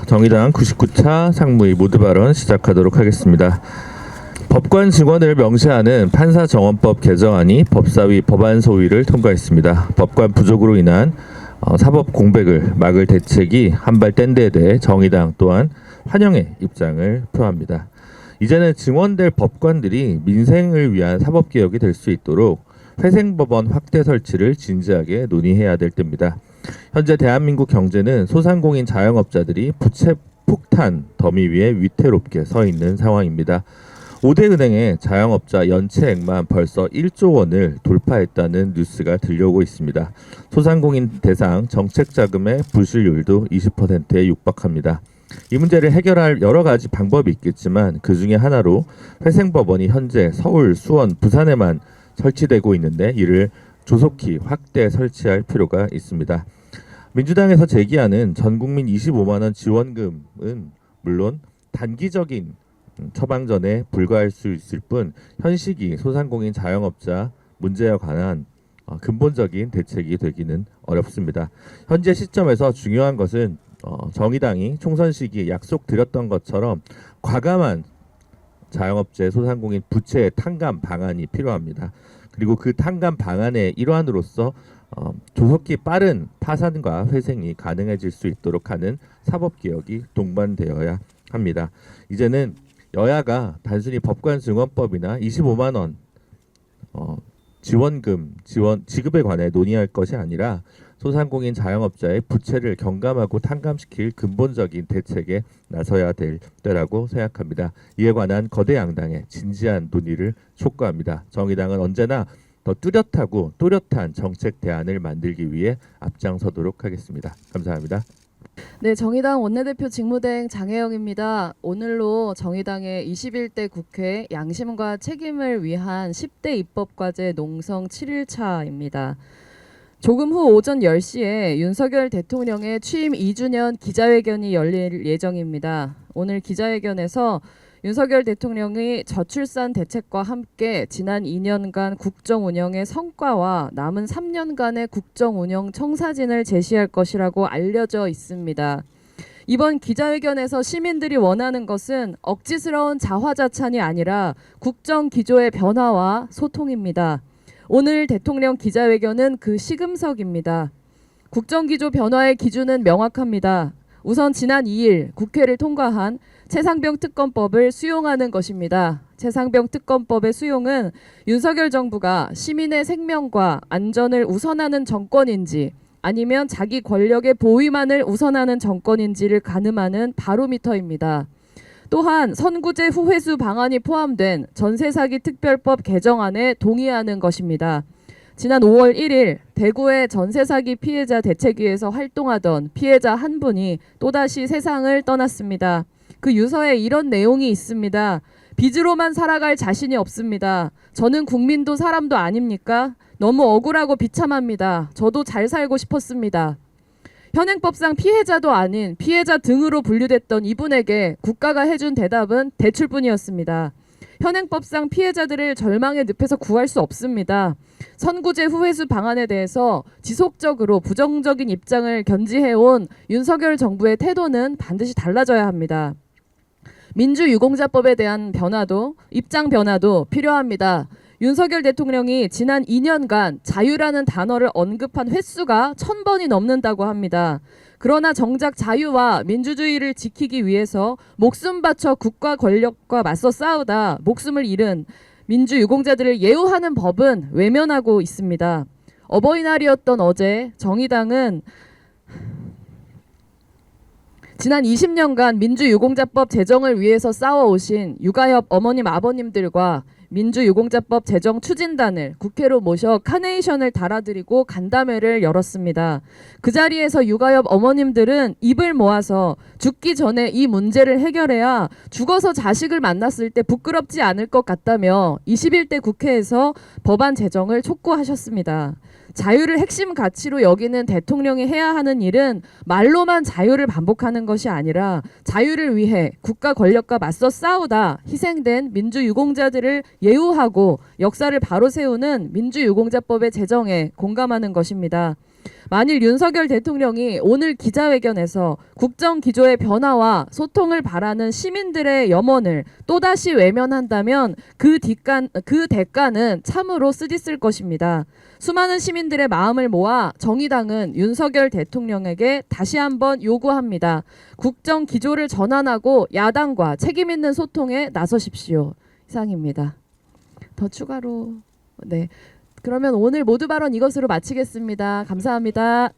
정의당 99차 상무위 모두 발언 시작하도록 하겠습니다. 법관 증언을 명시하는 판사정원법 개정안이 법사위 법안 소위를 통과했습니다. 법관 부족으로 인한 사법 공백을 막을 대책이 한 발 뗀 데에 대해 정의당 또한 환영의 입장을 표합니다. 이제는 증원될 법관들이 민생을 위한 사법개혁이 될 수 있도록 회생법원 확대 설치를 진지하게 논의해야 될 때입니다. 현재 대한민국 경제는 소상공인 자영업자들이 부채 폭탄 더미 위에 위태롭게 서 있는 상황입니다. 5대 은행의 자영업자 연체액만 벌써 1조 원을 돌파했다는 뉴스가 들려오고 있습니다. 소상공인 대상 정책자금의 부실률도 20%에 육박합니다. 이 문제를 해결할 여러 가지 방법이 있겠지만 그 중에 하나로 회생법원이 현재 서울, 수원, 부산에만 설치되고 있는데 이를 조속히 확대 설치할 필요가 있습니다. 민주당에서 제기하는 전국민 25만 원 지원금은 물론 단기적인 처방전에 불과할 수 있을 뿐 현시기 소상공인 자영업자 문제에 관한 근본적인 대책이 되기는 어렵습니다. 현재 시점에서 중요한 것은 정의당이 총선 시기에 약속드렸던 것처럼 과감한 자영업자 소상공인 부채 탕감 방안이 필요합니다. 그리고 그 탕감 방안의 일환으로서 조속히 빠른 파산과 회생이 가능해질 수 있도록 하는 사법개혁이 동반되어야 합니다. 이제는 여야가 단순히 법관 증언법이나 25만 원 지급에 관해 논의할 것이 아니라 소상공인 자영업자의 부채를 경감하고 탕감시킬 근본적인 대책에 나서야 될 때라고 생각합니다. 이에 관한 거대 양당의 진지한 논의를 촉구합니다. 정의당은 언제나 더 뚜렷하고 또렷한 정책 대안을 만들기 위해 앞장서도록 하겠습니다. 감사합니다. 네, 정의당 원내대표 직무대행 장혜영입니다. 오늘로 정의당의 21대 국회 양심과 책임을 위한 10대 입법과제 농성 7일차입니다. 조금 후 오전 10시에 윤석열 대통령의 취임 2주년 기자회견이 열릴 예정입니다. 오늘 기자회견에서 윤석열 대통령이 저출산 대책과 함께 지난 2년간 국정 운영의 성과와 남은 3년간의 국정 운영 청사진을 제시할 것이라고 알려져 있습니다. 이번 기자회견에서 시민들이 원하는 것은 억지스러운 자화자찬이 아니라 국정 기조의 변화와 소통입니다. 오늘 대통령 기자회견은 그 시금석입니다. 국정기조 변화의 기준은 명확합니다. 우선 지난 2일 국회를 통과한 최상병 특검법을 수용하는 것입니다. 최상병 특검법의 수용은 윤석열 정부가 시민의 생명과 안전을 우선하는 정권인지 아니면 자기 권력의 보위만을 우선하는 정권인지를 가늠하는 바로미터입니다. 또한 선구제 후회수 방안이 포함된 전세사기 특별법 개정안에 동의하는 것입니다. 지난 5월 1일 대구의 전세사기 피해자 대책위에서 활동하던 피해자 한 분이 또다시 세상을 떠났습니다. 그 유서에 이런 내용이 있습니다. 빚으로만 살아갈 자신이 없습니다. 저는 국민도 사람도 아닙니까? 너무 억울하고 비참합니다. 저도 잘 살고 싶었습니다. 현행법상 피해자도 아닌 피해자 등으로 분류됐던 이분에게 국가가 해준 대답은 대출뿐이었습니다. 현행법상 피해자들을 절망의 늪에서 구할 수 없습니다. 선구제 후회수 방안에 대해서 지속적으로 부정적인 입장을 견지해온 윤석열 정부의 태도는 반드시 달라져야 합니다. 민주유공자법에 대한 입장 변화도 필요합니다. 윤석열 대통령이 지난 2년간 자유라는 단어를 언급한 횟수가 1000번이 넘는다고 합니다. 그러나 정작 자유와 민주주의를 지키기 위해서 목숨 바쳐 국가 권력과 맞서 싸우다 목숨을 잃은 민주유공자들을 예우하는 법은 외면하고 있습니다. 어버이날이었던 어제 정의당은 지난 20년간 민주유공자법 제정을 위해서 싸워오신 육아협 어머님 아버님들과 민주유공자법 제정 추진단을 국회로 모셔 카네이션을 달아드리고 간담회를 열었습니다. 그 자리에서 육아협 어머님들은 입을 모아서 죽기 전에 이 문제를 해결해야 죽어서 자식을 만났을 때 부끄럽지 않을 것 같다며 21대 국회에서 법안 제정을 촉구하셨습니다. 자유를 핵심 가치로 여기는 대통령이 해야 하는 일은 말로만 자유를 반복하는 것이 아니라 자유를 위해 국가 권력과 맞서 싸우다 희생된 민주유공자들을 예우하고 역사를 바로 세우는 민주유공자법의 제정에 공감하는 것입니다. 만일 윤석열 대통령이 오늘 기자회견에서 국정 기조의 변화와 소통을 바라는 시민들의 염원을 또다시 외면한다면 그 대가는 참으로 쓰디쓸 것입니다. 수많은 시민들의 마음을 모아 정의당은 윤석열 대통령에게 다시 한번 요구합니다. 국정 기조를 전환하고 야당과 책임 있는 소통에 나서십시오. 이상입니다. 더 추가로 네. 그러면 오늘 모두 발언 이것으로 마치겠습니다. 감사합니다.